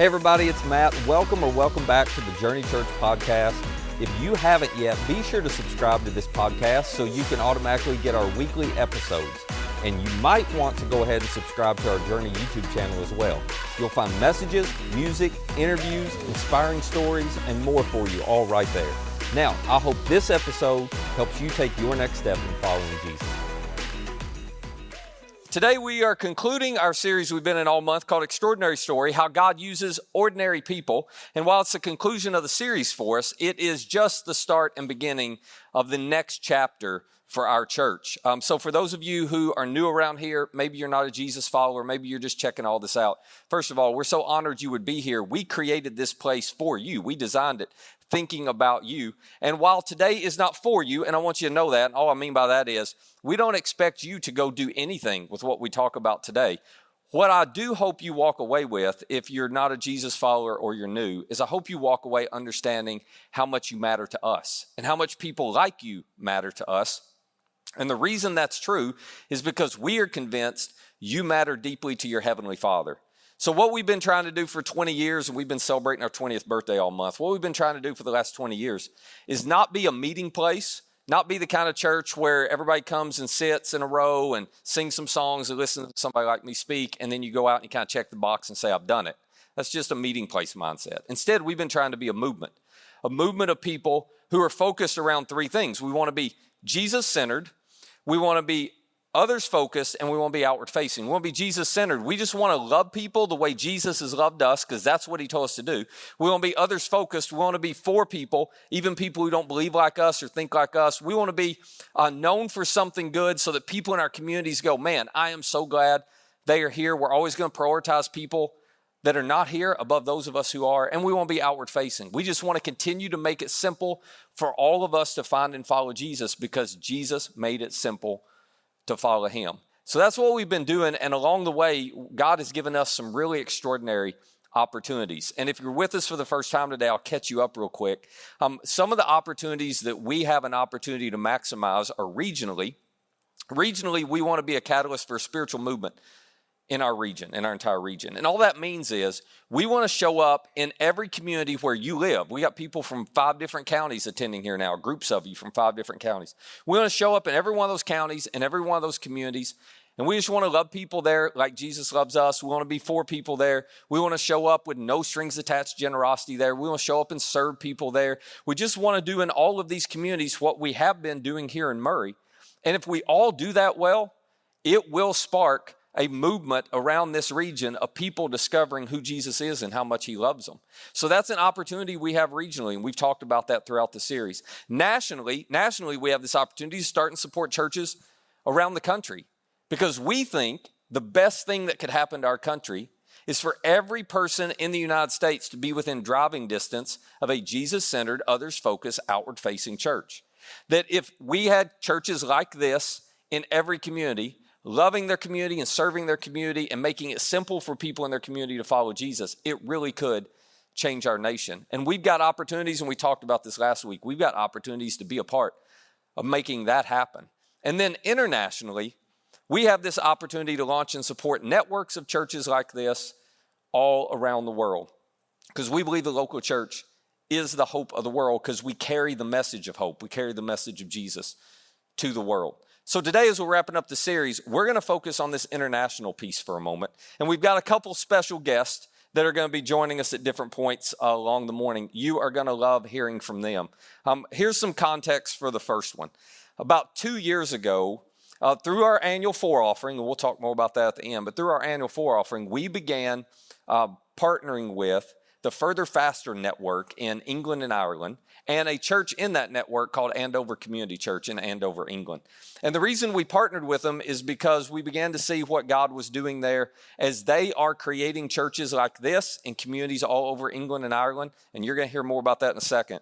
Hey everybody, it's Matt. Welcome back to the Journey Church podcast. If you haven't yet, be sure to subscribe to this podcast so you can automatically get our weekly episodes. And you might want to go ahead and subscribe to our Journey YouTube channel as well. You'll find messages, music, interviews, inspiring stories, and more for you all right there. Now, I hope this episode helps you take your next step in following Jesus. Today we are concluding our series we've been in all month called Extraordinary Story, How God Uses Ordinary People. And while it's the conclusion of the series for us, it is just the start and beginning of the next chapter for our church. So for those of you who are new around here, maybe you're not a Jesus follower, maybe you're just checking all this out. First of all, we're so honored you would be here. We created this place for you. We designed it thinking about you. And while today is not for you, and I want you to know that, and all I mean by that is we don't expect you to go do anything with what we talk about today. What I do hope you walk away with, if you're not a Jesus follower or you're new, is I hope you walk away understanding how much you matter to us and how much people like you matter to us. And the reason that's true is because we are convinced you matter deeply to your Heavenly Father. So what we've been trying to do for 20 years, and we've been celebrating our 20th birthday all month, what we've been trying to do for the last 20 years is not be a meeting place, not be the kind of church where everybody comes and sits in a row and sings some songs and listen to somebody like me speak, and then you go out and you kind of check the box and say, I've done it. That's just a meeting place mindset. Instead, we've been trying to be a movement of people who are focused around three things. We want to be Jesus-centered, we want to be others-focused, and we want to be outward-facing. We want to be Jesus-centered. We just want to love people the way Jesus has loved us, because that's what he told us to do. We want to be others-focused. We want to be for people, even people who don't believe like us or think like us. We want to be known for something good so that people in our communities go, man, I am so glad they are here. We're always going to prioritize people that are not here above those of us who are, and we want to be outward-facing. We just want to continue to make it simple for all of us to find and follow Jesus, because Jesus made it simple to follow him. So that's what we've been doing, and along the way, God has given us some really extraordinary opportunities. And if you're with us for the first time today, I'll catch you up real quick. Some of the opportunities that we have an opportunity to maximize are regionally. Regionally, we want to be a catalyst for a spiritual movement in our region, in our entire region. And all that means is we want to show up in every community where you live. We got people from 5 different counties attending here now, groups of you from 5 different counties. We want to show up in every one of those counties, in every one of those communities, and we just want to love people there like Jesus loves us. We want to be for people there. We want to show up with no strings attached generosity there. We want to show up and serve people there. We just want to do in all of these communities what we have been doing here in Murray. And if we all do that well, it will spark a movement around this region of people discovering who Jesus is and how much he loves them. So that's an opportunity we have regionally, and we've talked about that throughout the series. Nationally, we have this opportunity to start and support churches around the country, because we think the best thing that could happen to our country is for every person in the United States to be within driving distance of a Jesus-centered, others-focused, outward-facing church. That if we had churches like this in every community, loving their community and serving their community and making it simple for people in their community to follow Jesus, it really could change our nation. And we've got opportunities, and we talked about this last week, we've got opportunities to be a part of making that happen. And then internationally, we have this opportunity to launch and support networks of churches like this all around the world, because we believe the local church is the hope of the world, because we carry the message of hope. We carry the message of Jesus to the world. So today, as we're wrapping up the series, we're going to focus on this international piece for a moment. And we've got a couple special guests that are going to be joining us at different points along the morning. You are going to love hearing from them. Here's some context for the first one. About 2 years ago, through our annual 4 offering, and we'll talk more about that at the end, but through our annual 4 offering, we began partnering with the Further Faster Network in England and Ireland, and a church in that network called Andover Community Church in Andover, England. And the reason we partnered with them is because we began to see what God was doing there as they are creating churches like this in communities all over England and Ireland, and you're going to hear more about that in a second.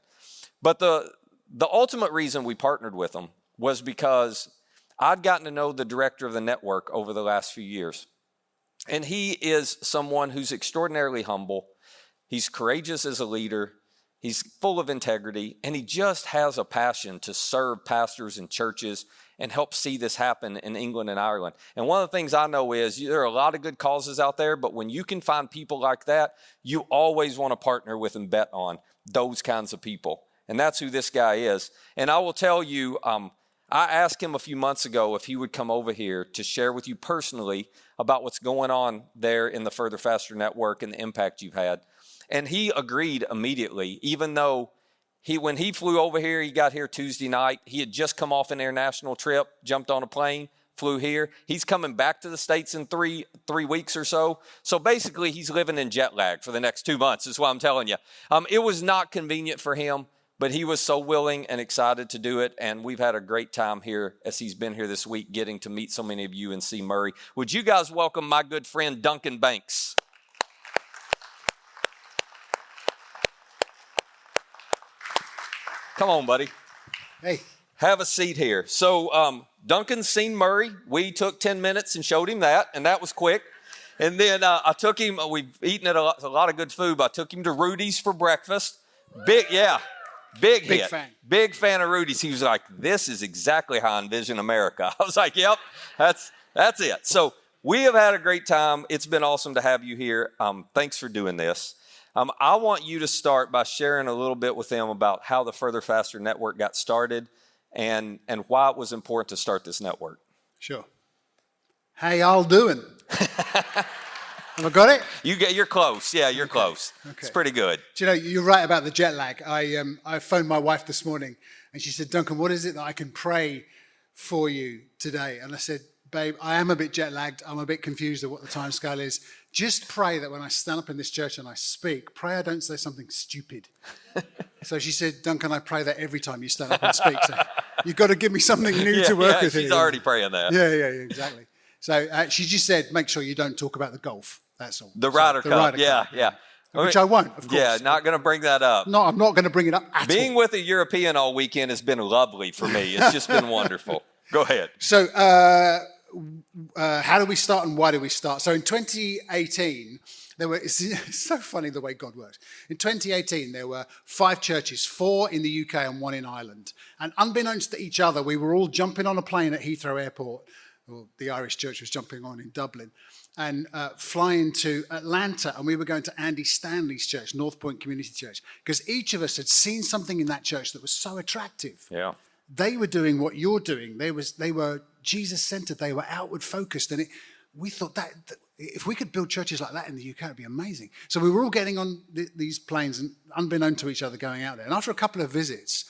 But the ultimate reason we partnered with them was because I'd gotten to know the director of the network over the last few years. And he is someone who's extraordinarily humble. He's courageous as a leader. He's full of integrity, and he just has a passion to serve pastors and churches and help see this happen in England and Ireland. And one of the things I know is there are a lot of good causes out there, but when you can find people like that, you always want to partner with and bet on those kinds of people. And that's who this guy is. And I will tell you, I asked him a few months ago if he would come over here to share with you personally about what's going on there in the Further Faster Network and the impact you've had. And he agreed immediately, even though when he flew over here, he got here Tuesday night. He had just come off an international trip, jumped on a plane, flew here. He's coming back to the States in three weeks or so. So basically, he's living in jet lag for the next 2 months, is what I'm telling you. It was not convenient for him, but he was so willing and excited to do it. And we've had a great time here as he's been here this week, getting to meet so many of you and see Murray. Would you guys welcome my good friend, Duncan Banks? Come on, buddy. Hey. Have a seat here. So Duncan's seen Murray. We took 10 minutes and showed him that, and that was quick. And then I took him, we've eaten at a lot of good food, but I took him to Rudy's for breakfast. Big hit. Fan. Big fan of Rudy's. He was like, this is exactly how I envision America. I was like, yep, that's it. So we have had a great time. It's been awesome to have you here. Thanks for doing this. I want you to start by sharing a little bit with them about how the Further Faster Network got started and why it was important to start this network. Sure. How y'all doing? Have I got it? You're close. Yeah, you're close. Okay. It's pretty good. Do you know, you're right about the jet lag. I phoned my wife this morning and she said, Duncan, what is it that I can pray for you today? And I said, babe, I am a bit jet lagged. I'm a bit confused at what the time scale is. Just pray that when I stand up in this church and I speak, pray I don't say something stupid. So she said, Duncan, I pray that every time you stand up and speak. So you've got to give me something new to work with. She's already praying that. Yeah, exactly. So she just said, make sure you don't talk about the golf. That's all. The Ryder Cup. Yeah. Which I won't, of course. Yeah, not going to bring that up. No, I'm not going to bring it up at all. Being with a European all weekend has been lovely for me. It's just been wonderful. Go ahead. So how do we start and why do we start? So in 2018, it's so funny the way God works. In 2018, there were 5 churches, 4 in the UK and 1 in Ireland. And unbeknownst to each other, we were all jumping on a plane at Heathrow Airport, or the Irish church was jumping on in Dublin, and flying to Atlanta, and we were going to Andy Stanley's church, North Point Community Church, because each of us had seen something in that church that was so attractive. Yeah. They were doing what you're doing. They were Jesus-centered. They were outward-focused. And we thought that if we could build churches like that in the UK, it'd be amazing. So we were all getting on these planes and unbeknown to each other going out there. And after a couple of visits,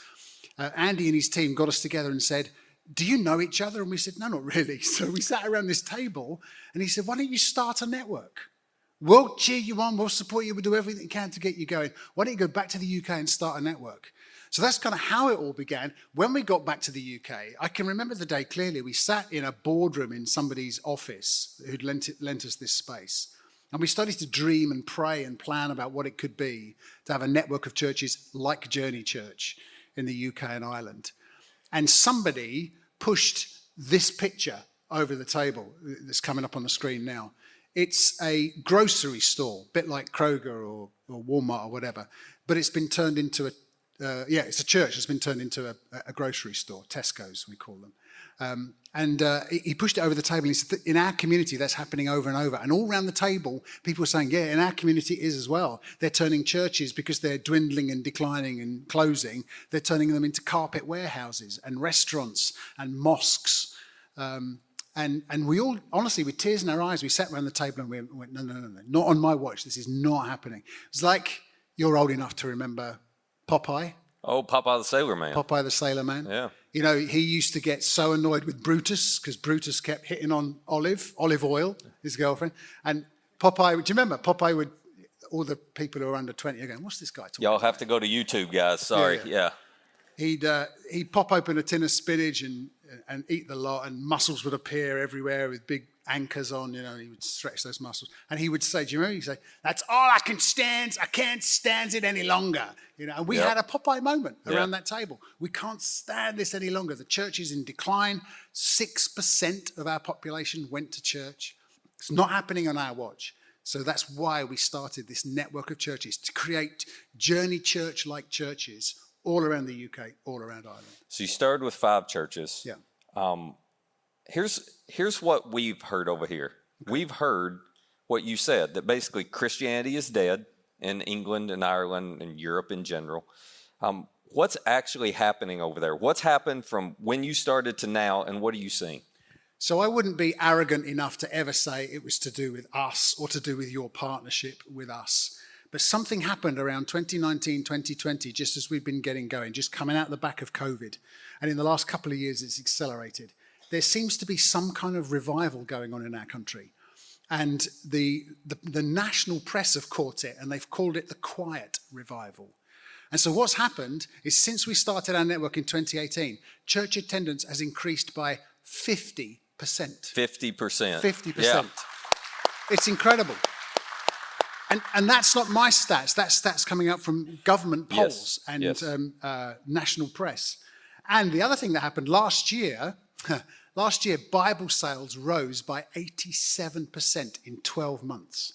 Andy and his team got us together and said, do you know each other? And we said, no, not really. So we sat around this table and he said, why don't you start a network? We'll cheer you on. We'll support you. We'll do everything we can to get you going. Why don't you go back to the UK and start a network? So that's kind of how it all began. When we got back to the UK, I can remember the day clearly. We sat in a boardroom in somebody's office who'd lent us this space. And we started to dream and pray and plan about what it could be to have a network of churches like Journey Church in the UK and Ireland. And somebody pushed this picture over the table that's coming up on the screen now. It's a grocery store, a bit like Kroger or Walmart or whatever, but it's been turned into it's a church that's been turned into a grocery store, Tesco's we call them. He pushed it over the table and he said, in our community that's happening over and over. And all around the table, people were saying, yeah, in our community it is as well. They're turning churches, because they're dwindling and declining and closing, they're turning them into carpet warehouses and restaurants and mosques. And we all, honestly, with tears in our eyes, we sat around the table and we went, no, not on my watch. This is not happening. It's like you're old enough to remember Popeye. Oh, Popeye the Sailor Man. Popeye the Sailor Man. Yeah. You know, he used to get so annoyed with Brutus because Brutus kept hitting on Olive Oil, his girlfriend. And Popeye, do you remember? Popeye would, all the people who are under 20 are going, what's this guy talking Y'all about? have to go to YouTube, guys. Sorry. Yeah. He'd pop open a tin of spinach and eat the lot, and muscles would appear everywhere with big anchors on, you know, and he would stretch those muscles. And he would say, do you remember? He'd say, that's all I can stand. I can't stand it any longer. You know, and we had a Popeye moment around that table. We can't stand this any longer. The church is in decline. 6% of our population went to church. It's not happening on our watch. So that's why we started this network of churches, to create Journey Church-like churches all around the UK, all around Ireland. So you started with 5 churches. Yeah. Here's what we've heard over here. We've heard what you said, that basically Christianity is dead in England and Ireland and Europe in general. What's actually happening over there? What's happened from when you started to now, and what are you seeing? So I wouldn't be arrogant enough to ever say it was to do with us or to do with your partnership with us. But something happened around 2019, 2020, just as we've been getting going, just coming out the back of COVID. And in the last couple of years, it's accelerated. There seems to be some kind of revival going on in our country. And the national press have caught it, and they've called it the quiet revival. And so what's happened is since we started our network in 2018, church attendance has increased by 50%. 50%. 50%. Yeah. It's incredible. And that's not my stats. That's stats coming out from government polls and national press. And the other thing that happened last year, Bible sales rose by 87% in 12 months.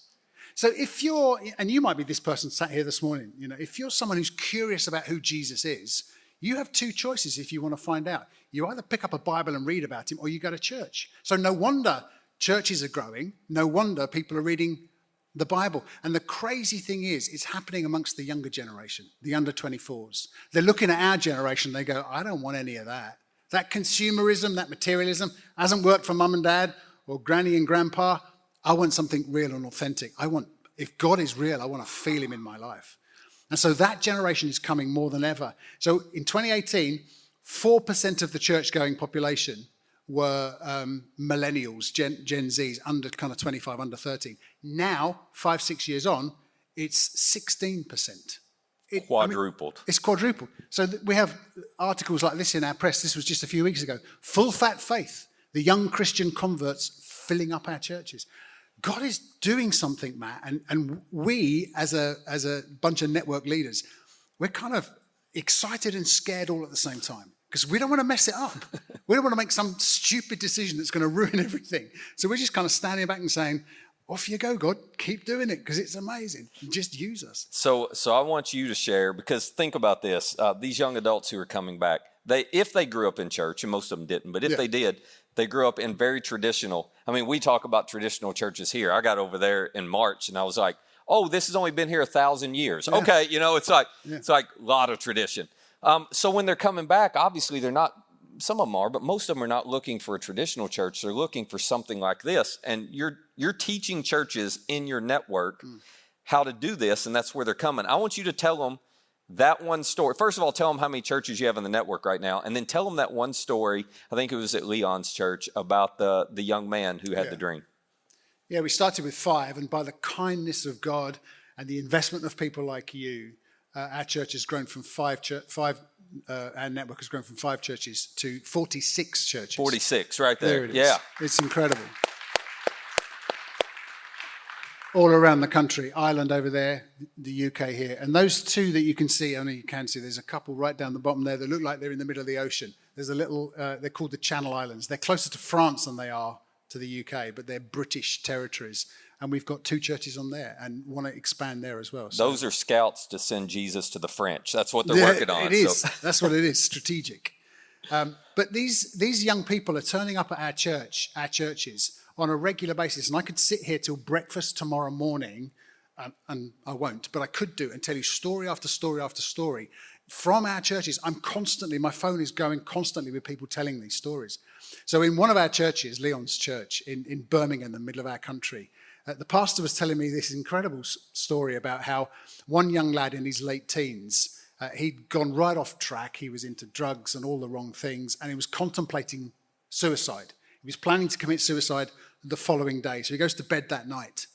So if you're, and you might be this person sat here this morning, if you're someone who's curious about who Jesus is, you have two choices if you want to find out. You either pick up a Bible and read about him, or you go to church. So no wonder churches are growing. No wonder people are reading the Bible. And the crazy thing is, it's happening amongst the younger generation, the under 24s. They're looking at our generation, they go, I don't want any of that. That consumerism, that materialism hasn't worked for mum and dad or granny and grandpa. I want something real and authentic. If God is real, I want to feel him in my life. And so that generation is coming more than ever. So in 2018, 4% of the church-going population were millennials, Gen Zs, under kind of 25, under 13. Now, 5-6 years on, it's 16%. Quadrupled. It's quadrupled. So we have articles like this in our press. This was just a few weeks ago. Full fat faith, the young Christian converts filling up our churches. God is doing something, Matt, and we, as a bunch of network leaders, we're kind of excited and scared all at the same time because we don't want to mess it up. We don't want to make some stupid decision that's going to ruin everything. So we're just kind of standing back and saying, off you go, God, keep doing it because it's amazing. Just use us. So I want you to share, because think about this. These young adults who are coming back, if they grew up in church, and most of them didn't, but if they did, they grew up in very traditional. I mean, we talk about traditional churches here. I got over there in March and I was like, oh, this has only been here 1,000 years. Yeah. Okay, it's like a lot of tradition. So when they're coming back, obviously they're not, some of them are, but most of them are not looking for a traditional church. They're looking for something like this. And you're teaching churches in your network how to do this, and that's where they're coming. I want you to tell them that one story. First of all, tell them how many churches you have in the network right now, and then tell them that one story. I think it was at Leon's church about the young man who had the dream. Yeah, we started with 5, and by the kindness of God and the investment of people like you, our church has grown from our network has grown from 5 churches to 46 churches. 46, right there. There it is. Yeah. It's incredible. All around the country, Ireland over there, the UK here. And those 2 that you can see, only you can see, there's a couple right down the bottom there that look like they're in the middle of the ocean. There's a little, they're called the Channel Islands. They're closer to France than they are to the UK, but they're British territories. And we've got 2 churches on there and want to expand there as well. So, those are scouts to send Jesus to the French. That's what they're working on. It is. So. That's what it is, strategic. But these young people are turning up at our churches on a regular basis. And I could sit here till breakfast tomorrow morning, and I won't, but I could do and tell you story after story after story from our churches. My phone is going constantly with people telling these stories. So in one of our churches, Leon's church in Birmingham, the middle of our country, the pastor was telling me this incredible story about how one young lad in his late teens, he'd gone right off track. He was into drugs and all the wrong things, and he was contemplating suicide. He was planning to commit suicide the following day. So he goes to bed that night.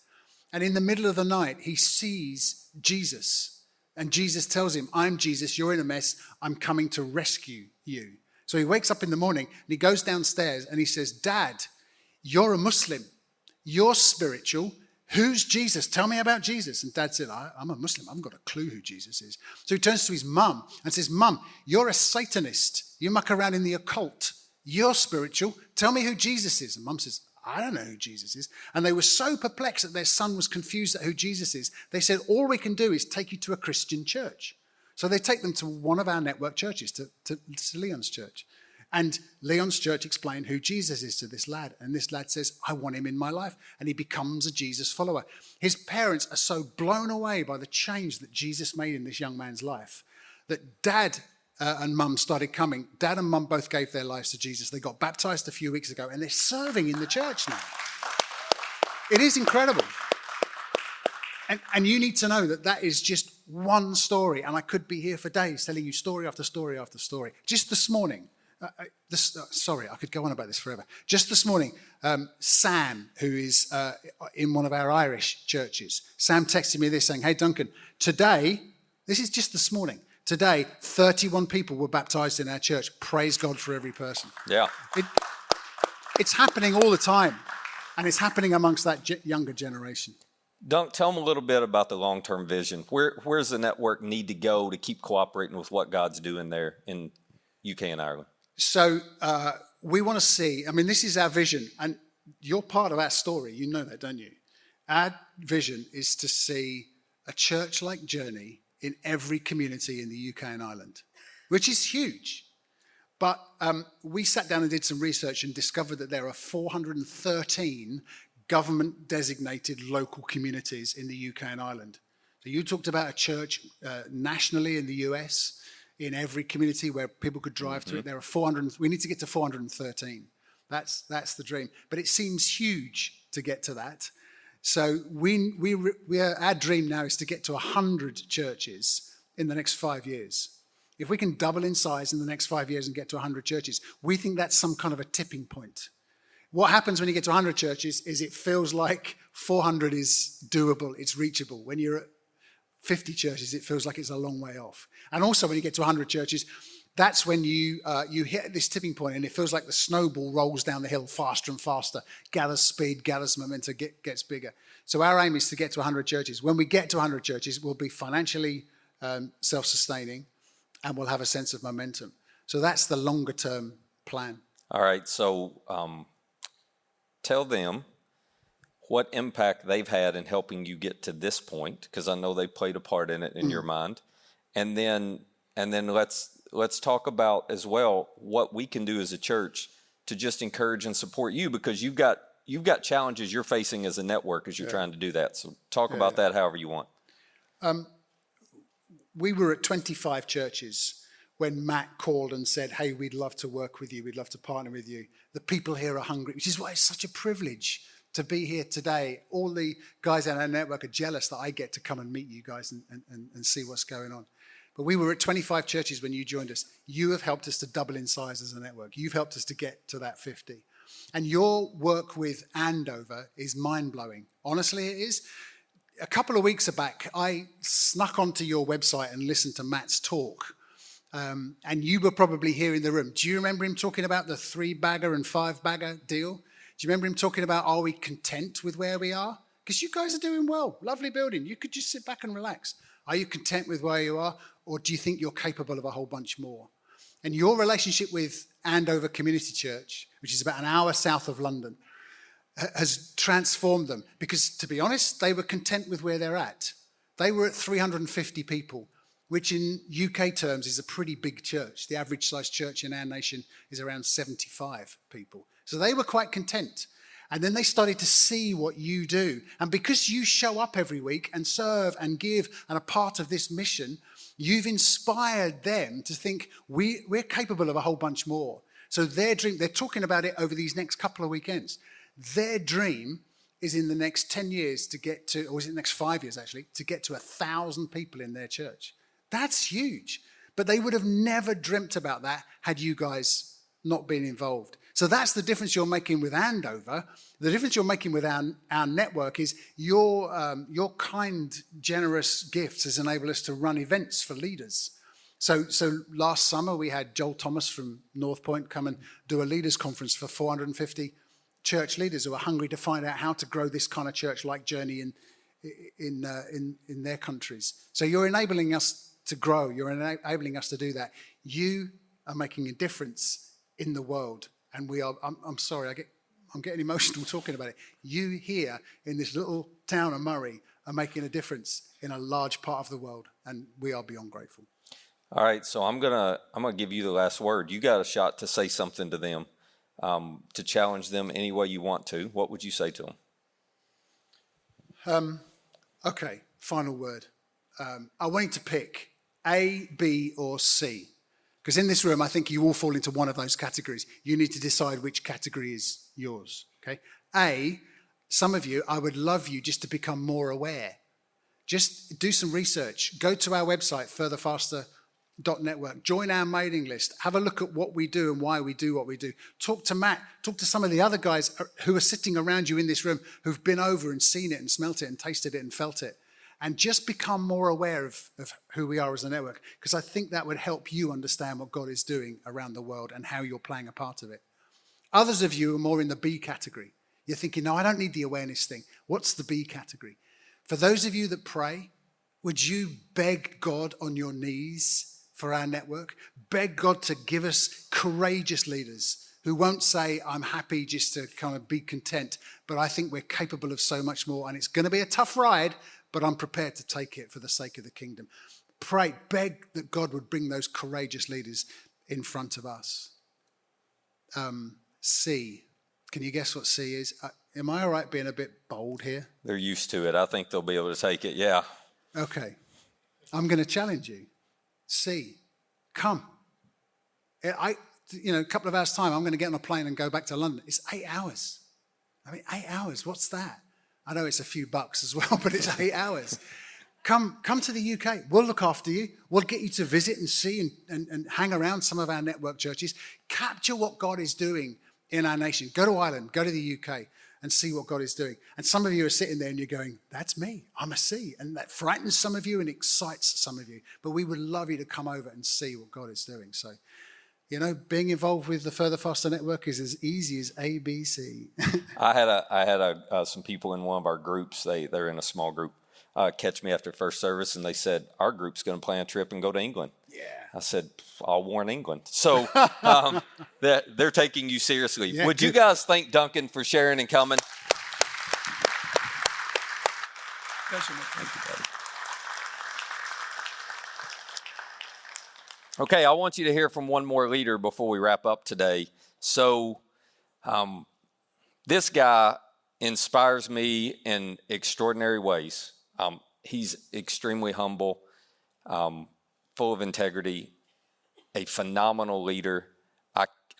And in the middle of the night, he sees Jesus. And Jesus tells him, I'm Jesus, you're in a mess, I'm coming to rescue you. So he wakes up in the morning and he goes downstairs and he says, Dad, you're a Muslim. You're spiritual. Who's Jesus? Tell me about Jesus. And Dad said, I'm a Muslim. I haven't got a clue who Jesus is. So he turns to his mum and says, Mum, you're a Satanist. You muck around in the occult. You're spiritual. Tell me who Jesus is. And Mum says, I don't know who Jesus is. And they were so perplexed that their son was confused at who Jesus is. They said, all we can do is take you to a Christian church. So they take them to one of our network churches, to Leon's church. And Leon's church explained who Jesus is to this lad. And this lad says, I want him in my life. And he becomes a Jesus follower. His parents are so blown away by the change that Jesus made in this young man's life that dad and mum started coming. Dad and mum both gave their lives to Jesus. They got baptized a few weeks ago and they're serving in the church now. It is incredible. And you need to know that that is just one story. And I could be here for days telling you story after story after story. Just this morning, sorry, I could go on about this forever. Just this morning, Sam, who is in one of our Irish churches, Sam texted me this saying, hey, Duncan, today, this is just this morning, today, 31 people were baptized in our church. Praise God for every person. Yeah. It's happening all the time, and it's happening amongst that younger generation. Dunk, tell them a little bit about the long-term vision. Where's the network need to go to keep cooperating with what God's doing there in UK and Ireland? So we want to see, I mean, this is our vision, and you're part of our story. You know that, don't you? Our vision is to see a church-like Journey in every community in the UK and Ireland, which is huge. But we sat down and did some research and discovered that there are 413 government-designated local communities in the UK and Ireland. So you talked about a church nationally in the US, in every community where people could drive to it. There are 400. We need to get to 413. That's the dream. But it seems huge to get to that. So our dream now is to get to 100 churches in the next 5 years. If we can double in size in the next 5 years and get to 100 churches, we think that's some kind of a tipping point. What happens when you get to 100 churches is it feels like 400 is doable, it's reachable. When you're at 50 churches, it feels like it's a long way off. And also when you get to 100 churches, that's when you hit this tipping point and it feels like the snowball rolls down the hill faster and faster, gathers speed, gathers momentum, gets bigger. So our aim is to get to 100 churches. When we get to 100 churches, we'll be financially self-sustaining and we'll have a sense of momentum. So that's the longer term plan. All right, so tell them what impact they've had in helping you get to this point, because I know they played a part in it in your mind. And then let's talk about as well what we can do as a church to just encourage and support you, because you've got challenges you're facing as a network as you're trying to do that. So talk about that however you want. We were at 25 churches when Matt called and said, hey, we'd love to work with you. We'd love to partner with you. The people here are hungry, which is why it's such a privilege to be here today. All the guys in our network are jealous that I get to come and meet you guys and see what's going on. But we were at 25 churches when you joined us. You have helped us to double in size as a network. You've helped us to get to that 50. And your work with Andover is mind-blowing. Honestly, it is. A couple of weeks back, I snuck onto your website and listened to Matt's talk. And you were probably here in the room. Do you remember him talking about the 3-bagger and 5-bagger deal? Do you remember him talking about, are we content with where we are? Because you guys are doing well. Lovely building. You could just sit back and relax. Are you content with where you are? Or do you think you're capable of a whole bunch more? And your relationship with Andover Community Church, which is about an hour south of London, has transformed them. Because, to be honest, they were content with where they're at. They were at 350 people, which in UK terms is a pretty big church. The average size church in our nation is around 75 people. So they were quite content. And then they started to see what you do. And because you show up every week and serve and give and are part of this mission, you've inspired them to think we're capable of a whole bunch more. So their dream, they're talking about it over these next couple of weekends. Their dream is in the next 10 years to get to, or is it the next 5 years actually, to get to 1,000 people in their church. That's huge. But they would have never dreamt about that had you guys not been involved. So that's the difference you're making with Andover. The difference you're making with our network is your kind, generous gifts has enabled us to run events for leaders. So last summer we had Joel Thomas from North Point come and do a leaders conference for 450 church leaders who are hungry to find out how to grow this kind of church-like journey in their countries. So you're enabling us to grow. You're enabling us to do that. You are making a difference in the world. And we are, I'm sorry, I'm getting emotional talking about it. You here in this little town of Murray are making a difference in a large part of the world, and we are beyond grateful. All right, so I'm gonna give you the last word. You got a shot to say something to them, to challenge them any way you want to. What would you say to them? Okay, final word. I want you to pick A, B, or C. Because in this room, I think you all fall into one of those categories. You need to decide which category is yours. Okay. A, some of you, I would love you just to become more aware. Just do some research. Go to our website, furtherfaster.network. Join our mailing list. Have a look at what we do and why we do what we do. Talk to Matt. Talk to some of the other guys who are sitting around you in this room who've been over and seen it and smelt it and tasted it and felt it. And just become more aware of who we are as a network, because I think that would help you understand what God is doing around the world and how you're playing a part of it. Others of you are more in the B category. You're thinking, no, I don't need the awareness thing. What's the B category? For those of you that pray, would you beg God on your knees for our network? Beg God to give us courageous leaders who won't say, I'm happy just to kind of be content, but I think we're capable of so much more, and it's going to be a tough ride, but I'm prepared to take it for the sake of the kingdom. Pray, beg that God would bring those courageous leaders in front of us. C. Can you guess what C is? Am I all right being a bit bold here? They're used to it. I think they'll be able to take it, yeah. Okay. I'm going to challenge you. C. Come. A couple of hours' time, I'm going to get on a plane and go back to London. It's 8 hours. 8 hours, what's that? I know it's a few bucks as well, but it's 8 hours. Come to the UK. We'll look after you. We'll get you to visit and see and hang around some of our network churches. Capture what God is doing in our nation. Go to Ireland, go to the UK and see what God is doing. And some of you are sitting there and you're going, that's me. I'm a C. And that frightens some of you and excites some of you. But we would love you to come over and see what God is doing. So, being involved with the Further Faster Network is as easy as ABC. I had some people in one of our groups. They're in a small group. Catch me after first service, and they said our group's going to plan a trip and go to England. Yeah. I said, I'll warn England. So they're taking you seriously. Yeah, would you guys thank Duncan for sharing and coming? Thank you, buddy. Okay, I want you to hear from one more leader before we wrap up today. So this guy inspires me in extraordinary ways. He's extremely humble, full of integrity, a phenomenal leader.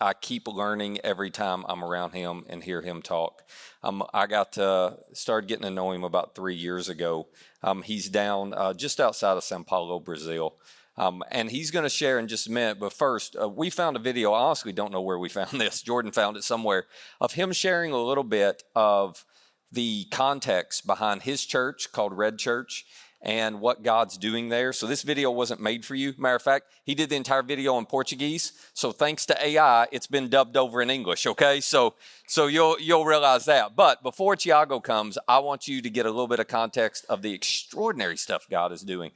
I keep learning every time I'm around him and hear him talk. I got to start getting to know him about 3 years ago. He's down just outside of Sao Paulo, Brazil. And he's going to share in just a minute. But first, we found a video. I honestly don't know where we found this. Jordan found it somewhere, of him sharing a little bit of the context behind his church called Red Church and what God's doing there. So this video wasn't made for you. Matter of fact, he did the entire video in Portuguese. So thanks to AI, it's been dubbed over in English, okay? So you'll realize that. But before Thiago comes, I want you to get a little bit of context of the extraordinary stuff God is doing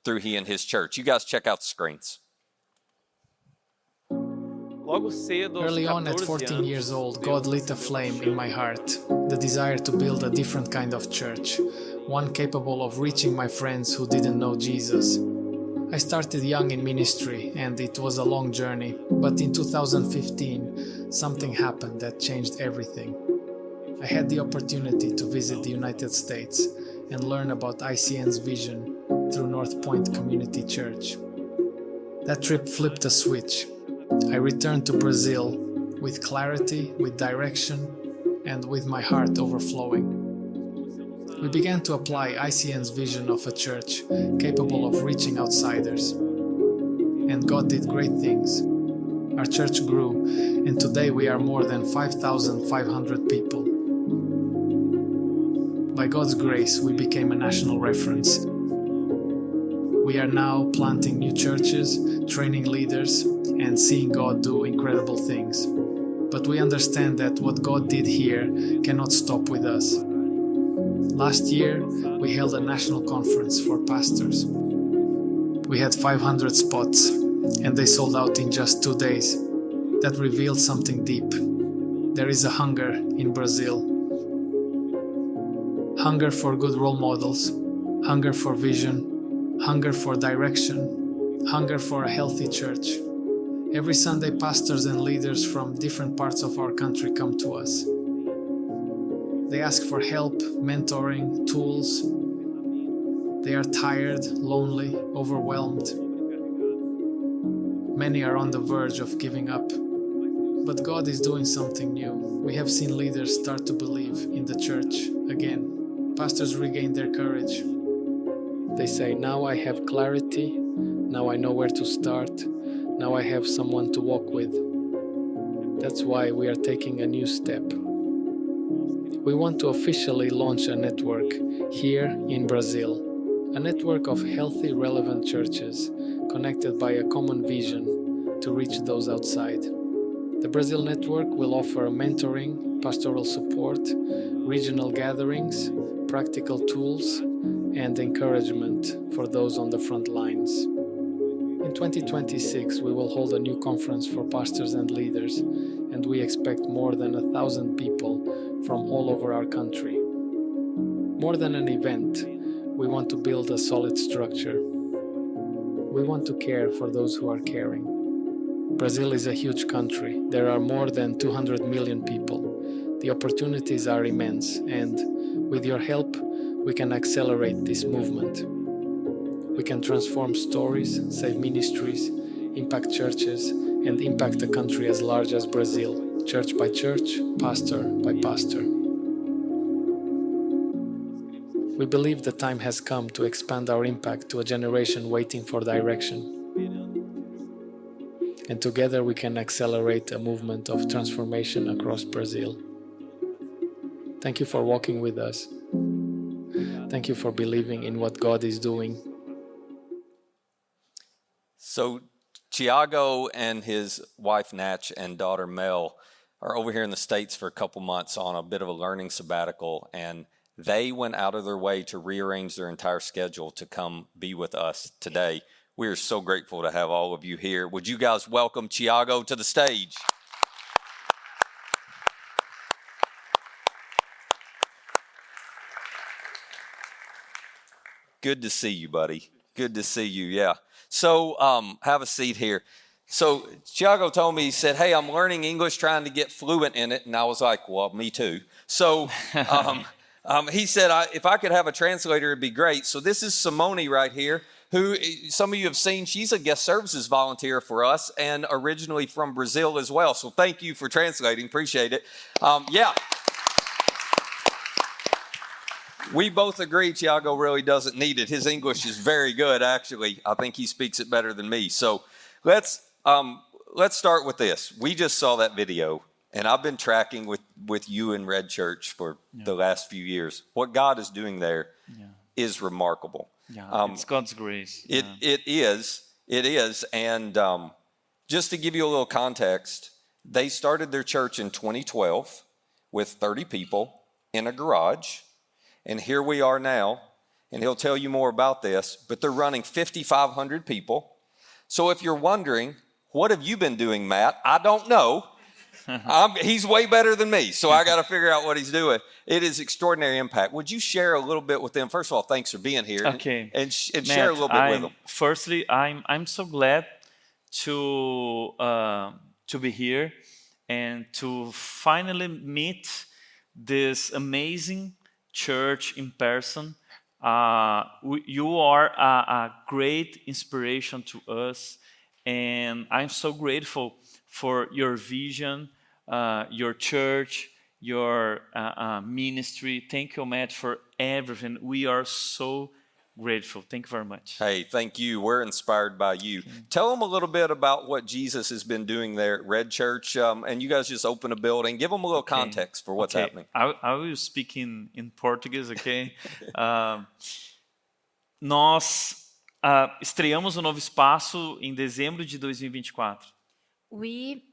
through he and his church. You guys check out the screens. Early on at 14 years old, God lit a flame in my heart, the desire to build a different kind of church, one capable of reaching my friends who didn't know Jesus. I started young in ministry and it was a long journey, but in 2015, something happened that changed everything. I had the opportunity to visit the United States and learn about ICN's vision through North Point Community Church. That trip flipped a switch. I returned to Brazil with clarity, with direction, and with my heart overflowing. We began to apply ICN's vision of a church capable of reaching outsiders. And God did great things. Our church grew, and today we are more than 5,500 people. By God's grace, we became a national reference. We are now planting new churches, training leaders, and seeing God do incredible things. But we understand that what God did here cannot stop with us. Last year, we held a national conference for pastors. We had 500 spots, and they sold out in just 2 days. That revealed something deep. There is a hunger in Brazil. Hunger for good role models, hunger for vision, hunger for direction, hunger for a healthy church. Every Sunday, pastors and leaders from different parts of our country come to us. They ask for help, mentoring, tools. They are tired, lonely, overwhelmed. Many are on the verge of giving up. But God is doing something new. We have seen leaders start to believe in the church again. Pastors regain their courage. They say, now I have clarity, now I know where to start, now I have someone to walk with. That's why we are taking a new step. We want to officially launch a network here in Brazil. A network of healthy, relevant churches connected by a common vision to reach those outside. The Brazil Network will offer mentoring, pastoral support, regional gatherings, practical tools, and encouragement for those on the front lines. In 2026, we will hold a new conference for pastors and leaders, and we expect more than 1,000 people from all over our country. More than an event, we want to build a solid structure. We want to care for those who are caring. Brazil is a huge country. There are more than 200 million people. The opportunities are immense, and with your help, we can accelerate this movement. We can transform stories, save ministries, impact churches, and impact a country as large as Brazil, church by church, pastor by pastor. We believe the time has come to expand our impact to a generation waiting for direction. And together we can accelerate a movement of transformation across Brazil. Thank you for walking with us. Thank you for believing in what God is doing. So Tiago and his wife Natch and daughter Mel are over here in the States for a couple months on a bit of a learning sabbatical, and they went out of their way to rearrange their entire schedule to come be with us today. We are so grateful to have all of you here. Would you guys welcome Tiago to the stage? Good to see you, buddy. Good to see you, yeah. So have a seat here. So Tiago told me, he said, hey, I'm learning English, trying to get fluent in it. And I was like, well, me too. So he said, if I could have a translator, it'd be great. So this is Simone right here, who some of you have seen. She's a guest services volunteer for us and originally from Brazil as well. So thank you for translating. Appreciate it. Yeah. We both agree Tiago really doesn't need it. His English is very good, actually. I think he speaks it better than me. So let's start with this. We just saw that video, and I've been tracking with you in Red Church for the last few years. What God is doing there is remarkable. Yeah, it's God's grace. It is. And just to give you a little context, they started their church in 2012 with 30 people in a garage. And here we are now, and he'll tell you more about this, but they're running 5,500 people. So if you're wondering, what have you been doing, Matt? I don't know. He's way better than me, so I got to figure out what he's doing. It is extraordinary impact. Would you share a little bit with them? First of all, thanks for being here. Okay. And share a little bit with them. Firstly, I'm so glad to be here and to finally meet this amazing church in person. You are a great inspiration to us, and I'm so grateful for your vision, your church, your ministry. Thank you, Matt, for everything. We are so grateful. Thank you very much. Hey, thank you. We're inspired by you. Tell them a little bit about what Jesus has been doing there at Red Church. And you guys just opened a building. Give them a little context for what's happening. I will speak in Portuguese, okay? Nós estreamos um novo espaço em dezembro de 2024. We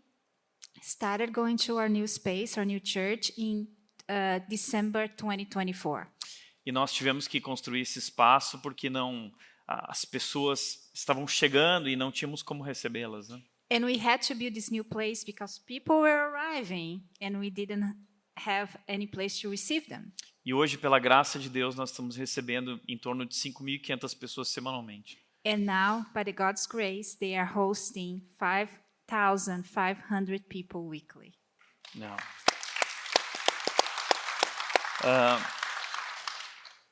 started going to our new space, our new church, in December 2024. E nós tivemos que construir esse espaço porque as pessoas estavam chegando e não tínhamos como recebê-las, né? And we had to build this new place because people were arriving and we didn't have any place to receive them. E hoje, pela graça de Deus, nós estamos recebendo em torno de 5.500 pessoas semanalmente. And now, by the God's grace, they are hosting 5,500 people weekly. Não.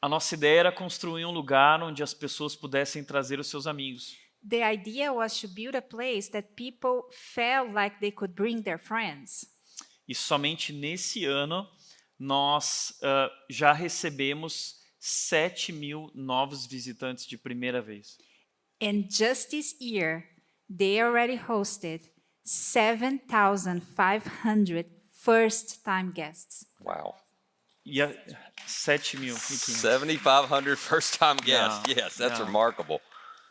A nossa ideia era construir um lugar onde as pessoas pudessem trazer os seus amigos. The idea was to build a place that people felt like they could bring their friends. E somente nesse ano nós já recebemos 7.000 novos visitantes de primeira vez. And just this year, they already hosted 7,500 first-time guests. Wow. E 7.000. 7,500 first-time guests. No, Yes, that's no. remarkable.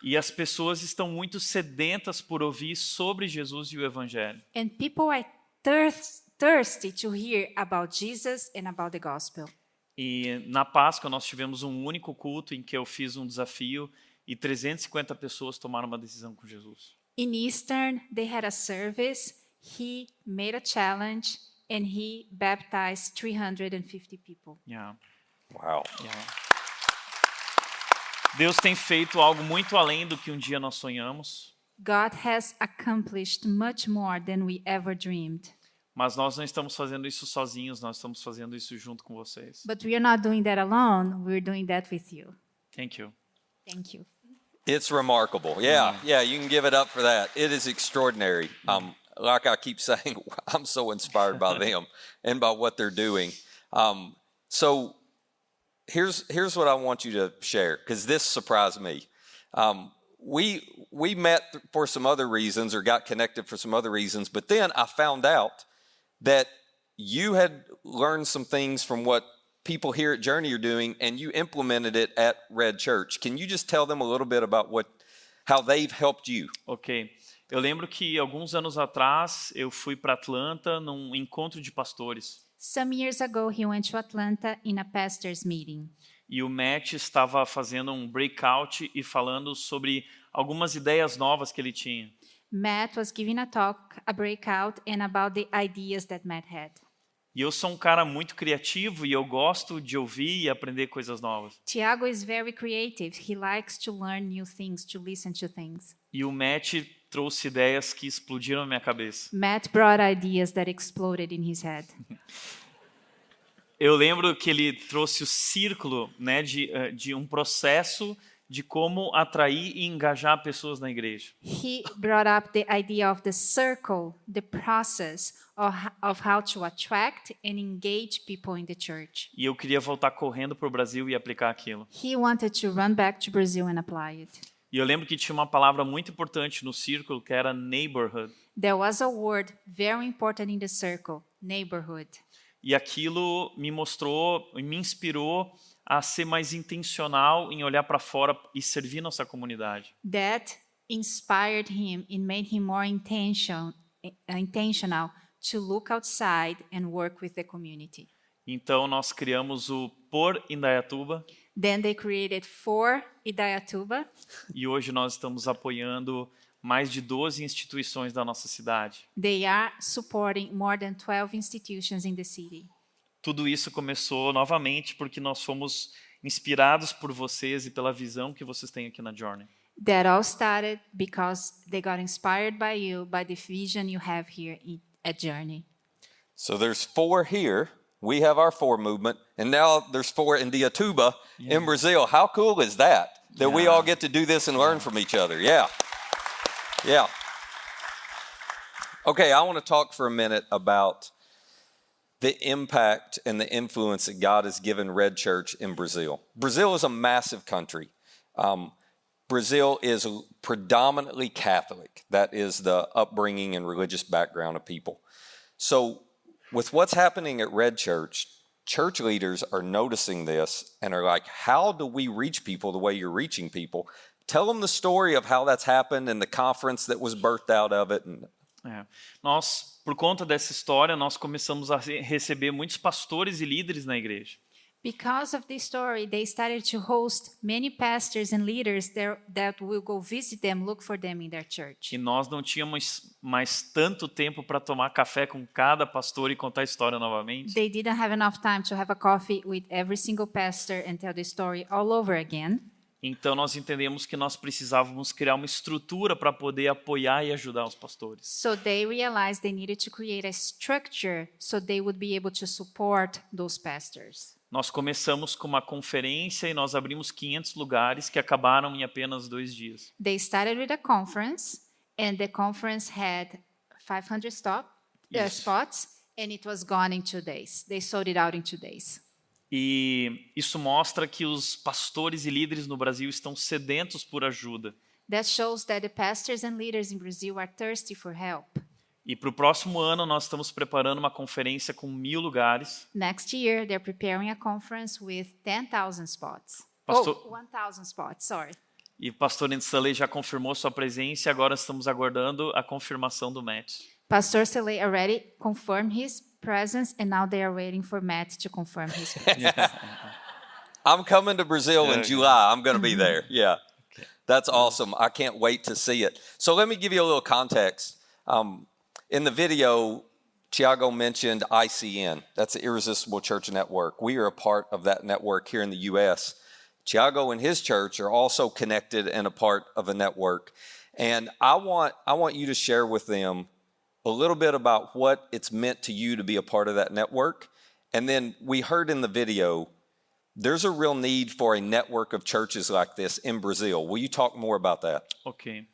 E as pessoas estão muito sedentas por ouvir sobre Jesus e o Evangelho. And people are thirsty to hear about Jesus and about the gospel. E na Páscoa nós tivemos um único culto em que eu fiz um desafio e 350 pessoas tomaram uma decisão com Jesus. In Eastern, they had a service. He made a challenge and he baptized 350 people. Yeah. Wow. Yeah. Deus tem feito algo muito além do que um dia nós sonhamos, God has accomplished much more than we ever dreamed. mas nós não estamos fazendo isso sozinhos, nós estamos fazendo isso junto com vocês. But we are not doing that alone. We're doing that with you. Thank you. Thank you. It's remarkable. Yeah, you can give it up for that. It is extraordinary. Like I keep saying, I'm so inspired by them and by what they're doing. So here's what I want you to share, because this surprised me. We met for some other reasons or got connected for some other reasons, but then I found out that you had learned some things from what people here at Journey are doing, and you implemented it at Red Church. Can you just tell them a little bit about how they've helped you? Ok. Eu lembro que alguns anos atrás eu fui para Atlanta num encontro de pastores. Some years ago, he went to Atlanta in a pastor's meeting. E o Matt estava fazendo um breakout e falando sobre algumas ideias novas que ele tinha. Matt was giving a talk, a breakout, and about the ideas that Matt had. E eu sou um cara muito criativo e eu gosto de ouvir e aprender coisas novas. Tiago is very creative. He likes to learn new things, to listen to things. E o Matt trouxe ideias que explodiram na minha cabeça. Matt brought ideas that exploded in his head. Eu lembro que ele trouxe o círculo, né, de um processo de como atrair e engajar pessoas na igreja. He brought up the idea of the circle, the process of how to attract and engage people in the church. E eu queria voltar correndo para o Brasil e aplicar aquilo. He wanted to run back to Brazil and apply it. E eu lembro que tinha uma palavra muito importante no círculo que era neighborhood. There was a word very important in the circle, neighborhood. E aquilo me mostrou, me inspirou a ser mais intencional em olhar para fora e servir nossa comunidade. That inspired him and made him more intentional to look outside and work with the community. Então nós criamos o Por Indaiatuba. Then they created For Indaiatuba. E hoje nós estamos apoiando mais de 12 instituições da nossa cidade. They are supporting more than 12 institutions in the city. Tudo isso começou novamente porque nós fomos inspirados por vocês e pela visão que vocês têm aqui na Journey. That all started because they got inspired by you, by the vision you have here at Journey. So there's 4 here. We have our 4 movement, and now there's 4 in Indaiatuba in Brazil. How cool is that? That we all get to do this and learn from each other. Yeah. Okay, I want to talk for a minute about the impact and the influence that God has given Red Church in Brazil. Brazil is a massive country. Brazil is predominantly Catholic. That is the upbringing and religious background of people. So with what's happening at Red Church, church leaders are noticing this and are like, how do we reach people the way you're reaching people? Tell them the story of how that's happened and the conference that was birthed out of it. Nós, por conta dessa história, nós começamos a receber muitos pastores e líderes na igreja. Because of this story, they started to host many pastors and leaders there that will go visit them, look for them in their church. E nós não tínhamos mais tanto tempo para tomar café com cada pastor e contar a história novamente. They didn't have enough time to have a coffee with every single pastor and tell the story all over again. Então nós entendemos que nós precisávamos criar uma estrutura para poder apoiar e ajudar os pastores. So they realized they needed to create a structure so they would be able to support those pastors. Nós começamos com uma conferência e nós abrimos 500 lugares que acabaram em apenas 2 dias. They started with a conference, and the conference had 500 spots, and it was gone in 2 days. They sold it out in 2 days. E isso mostra que os pastores e líderes no Brasil estão sedentos por ajuda. That shows that the pastors and leaders in Brazil are thirsty for help. E para o próximo ano nós estamos preparando uma conferência com 1.000 lugares. Next year, they're preparing a conference with 10,000 spots. Pastor- 1,000 spots, sorry. E o pastor Stanley já confirmou sua presença e agora estamos aguardando a confirmação do Matt. Pastor Sele already confirmed his presence, and now they are waiting for Matt to confirm his presence. I'm coming to Brazil in July. I'm going to be there. Yeah. That's awesome. I can't wait to see it. So let me give you a little context. In the video, Tiago mentioned ICN. That's the Irresistible Church Network. We are a part of that network here in the U.S. Tiago and his church are also connected and a part of a network. And I want you to share with them a little bit about what it's meant to you to be a part of that network. And then we heard in the video, there's a real need for a network of churches like this in Brazil. Will you talk more about that? Ok.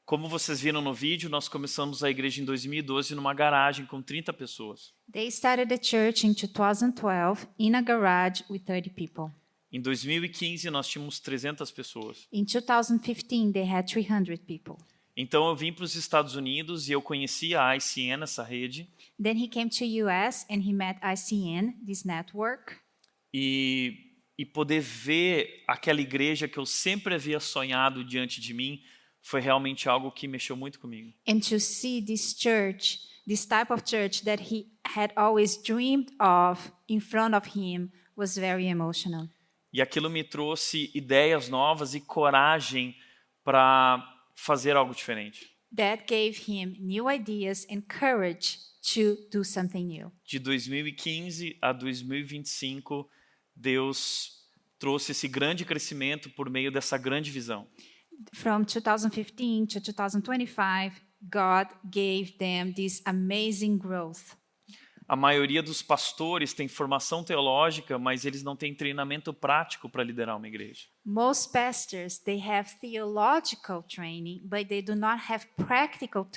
Como vocês viram no vídeo, nós começamos a igreja em 2012 numa garagem com 30 pessoas. They started the church in 2012 in a garage with 30 people. Em 2015 nós tínhamos 300 pessoas. In 2015, they had 300 people. Então eu vim para os Estados Unidos e eu conheci a ICN, essa rede, Then he came to US and he met ICN, this network. e poder ver aquela igreja que eu sempre havia sonhado diante de mim foi realmente algo que mexeu muito comigo. And to see this church, this type of church that he had always dreamed of in front of him was very emotional. E aquilo me trouxe ideias novas e coragem para fazer algo diferente. That gave him new ideas and courage to do something new. De 2015 a 2025, Deus trouxe esse grande crescimento por meio dessa grande visão. From 2015 to 2025, God gave them this amazing growth. A maioria dos pastores tem formação teológica, mas eles não têm treinamento prático para liderar uma igreja. Most pastors, they have theological training, but they do not have practical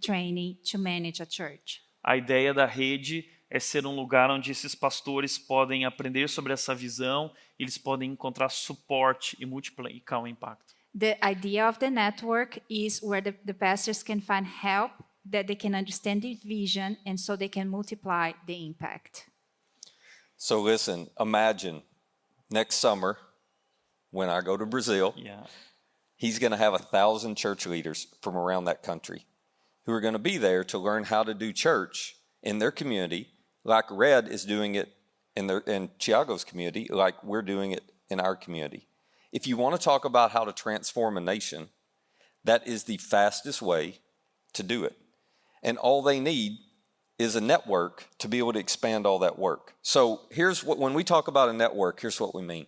training to manage a church. A ideia da rede é ser um lugar onde esses pastores podem aprender sobre essa visão, eles podem encontrar suporte e multiplicar o impacto. The idea of the network is where the pastors can find help, that they can understand the vision, and so they can multiply the impact. So listen, imagine next summer when I go to Brazil, Yeah. he's going to have 1,000 church leaders from around that country who are going to be there to learn how to do church in their community, like Red is doing it in Tiago's community, like we're doing it in our community. If you want to talk about how to transform a nation, that is the fastest way to do it. And all they need is a network to be able to expand all that work. So when we talk about a network, here's what we mean.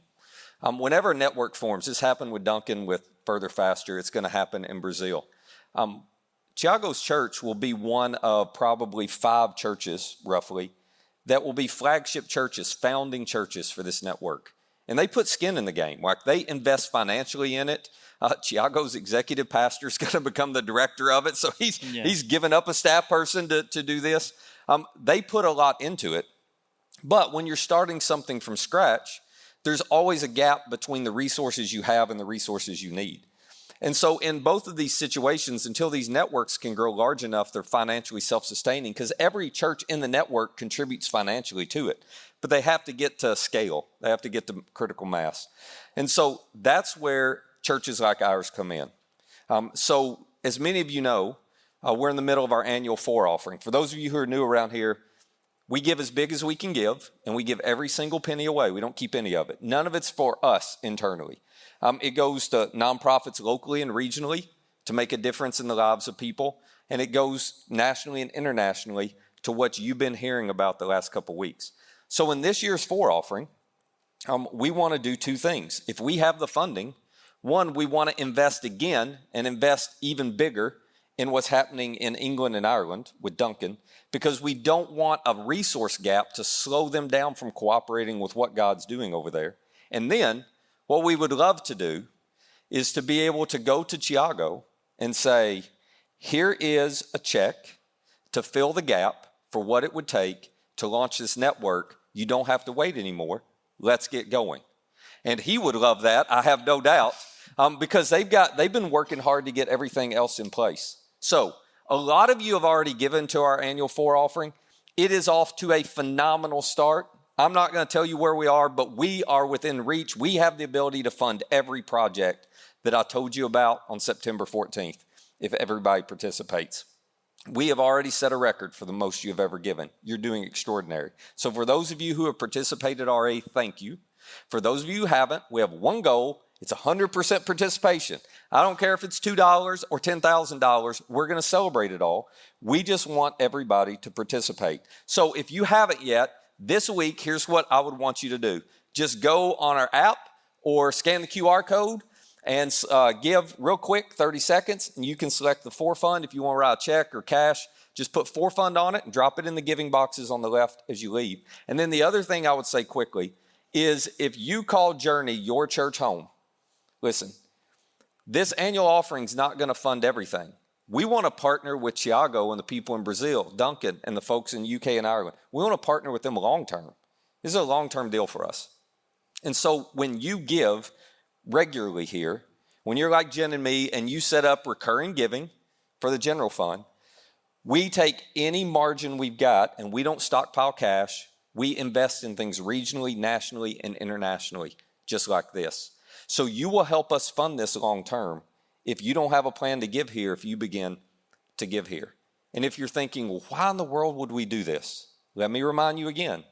Whenever a network forms, this happened with Duncan with Further Faster, it's going to happen in Brazil. Tiago's church will be one of probably 5 churches, roughly, that will be flagship churches, founding churches for this network. And they put skin in the game. Like they invest financially in it. Tiago's executive pastor is going to become the director of it. So he's given up a staff person to do this. They put a lot into it. But when you're starting something from scratch, there's always a gap between the resources you have and the resources you need. And so in both of these situations, until these networks can grow large enough, they're financially self-sustaining because every church in the network contributes financially to it. But they have to get to scale. They have to get to critical mass. And so that's where churches like ours come in. So as many of you know, we're in the middle of our annual 4 offering. For those of you who are new around here, we give as big as we can give, and we give every single penny away. We don't keep any of it. None of it's for us internally. It goes to nonprofits locally and regionally to make a difference in the lives of people, and it goes nationally and internationally to what you've been hearing about the last couple weeks. So in this year's 4 offering, we want to do two things. If we have the funding, one, we want to invest again and invest even bigger in what's happening in England and Ireland with Duncan, because we don't want a resource gap to slow them down from cooperating with what God's doing over there. And then what we would love to do is to be able to go to Thiago and say, here is a check to fill the gap for what it would take to launch this network. You don't have to wait anymore. Let's get going. And he would love that, I have no doubt, because they've been working hard to get everything else in place. So a lot of you have already given to our annual 4 offering. It is off to a phenomenal start. I'm not going to tell you where we are, but we are within reach. We have the ability to fund every project that I told you about on September 14th, if everybody participates. We have already set a record for the most you have ever given. You're doing extraordinary. So for those of you who have participated already, thank you. For those of you who haven't, we have one goal. It's 100% participation. I don't care if it's $2 or $10,000. We're going to celebrate it all. We just want everybody to participate. So if you haven't yet, this week, here's what I would want you to do. Just go on our app or scan the QR code and give real quick, 30 seconds, and you can select the For Fund. If you want to write a check or cash, just put For Fund on it and drop it in the giving boxes on the left as you leave. And then the other thing I would say quickly is if you call Journey your church home, listen, this annual offering is not going to fund everything. We want to partner with Thiago and the people in Brazil, Duncan and the folks in UK and Ireland. We want to partner with them long term. This is a long-term deal for us. And so when you give regularly here, when you're like Jen and me and you set up recurring giving for the general fund, we take any margin we've got and we don't stockpile cash. We invest in things regionally, nationally, and internationally, just like this. So you will help us fund this long term if you don't have a plan to give here, if you begin to give here. And if you're thinking, well, why in the world would we do this? Let me remind you again,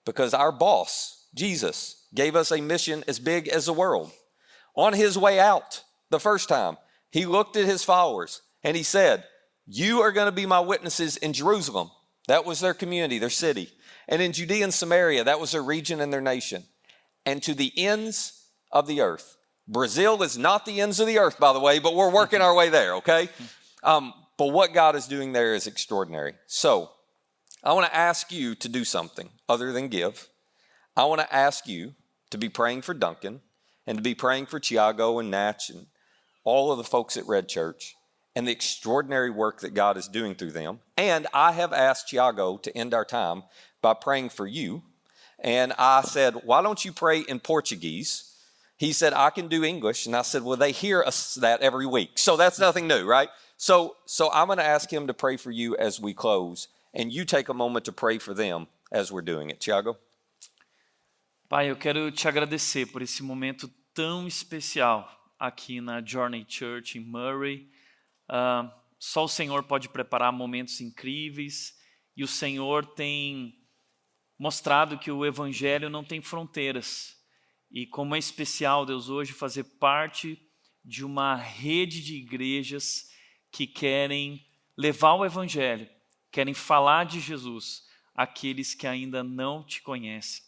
because our boss, Jesus, gave us a mission as big as the world. On his way out the first time, he looked at his followers and he said, you are going to be my witnesses in Jerusalem. That was their community, their city. And in Judea and Samaria, that was their region and their nation. And to the ends of the earth. Brazil is not the ends of the earth, by the way, but we're working our way there, okay? But what God is doing there is extraordinary. So I want to ask you to do something other than give. I want to ask you to be praying for Duncan and to be praying for Thiago and Natch and all of the folks at Red Church and the extraordinary work that God is doing through them. And I have asked Thiago to end our time by praying for you. And I said, why don't you pray in Portuguese? He said, I can do English. And I said, well, they hear us that every week. So that's nothing new, right? So I'm going to ask him to pray for you as we close. And you take a moment to pray for them as we're doing it. Thiago? Pai, eu quero te agradecer por esse momento tão especial aqui na Journey Church em Murray. Só o Senhor pode preparar momentos incríveis. E o Senhor tem mostrado que o Evangelho não tem fronteiras. E como é especial, Deus, hoje fazer parte de uma rede de igrejas que querem levar o Evangelho, querem falar de Jesus àqueles que ainda não te conhecem.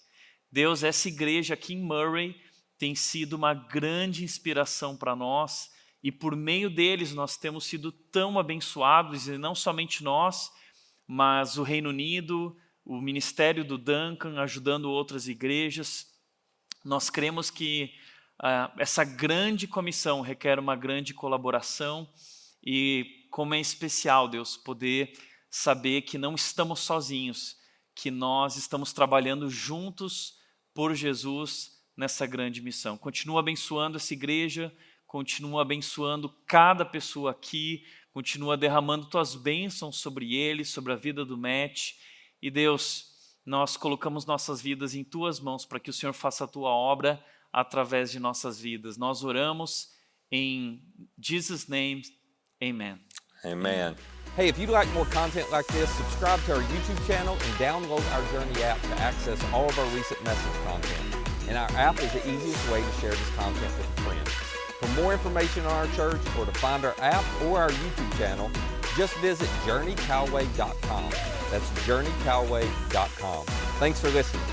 Deus, essa igreja aqui em Murray tem sido uma grande inspiração para nós e por meio deles nós temos sido tão abençoados, e não somente nós, mas o Reino Unido, o ministério do Duncan ajudando outras igrejas. Nós cremos que essa grande comissão requer uma grande colaboração e como é especial, Deus, poder saber que não estamos sozinhos, que nós estamos trabalhando juntos por Jesus nessa grande missão. Continua abençoando essa igreja, continua abençoando cada pessoa aqui, continua derramando tuas bênçãos sobre eles, sobre a vida do Matt. E Deus, nós colocamos nossas vidas em tuas mãos para que o Senhor faça a tua obra através de nossas vidas. Nós oramos em Jesus' name. Amen. Amen. Hey, if you'd like more content like this, subscribe to our YouTube channel and download our Journey app to access all of our recent message content. And our app is the easiest way to share this content with a friend. For more information on our church or to find our app or our YouTube channel, just visit journeycalway.com. That's journeycalway.com. Thanks for listening.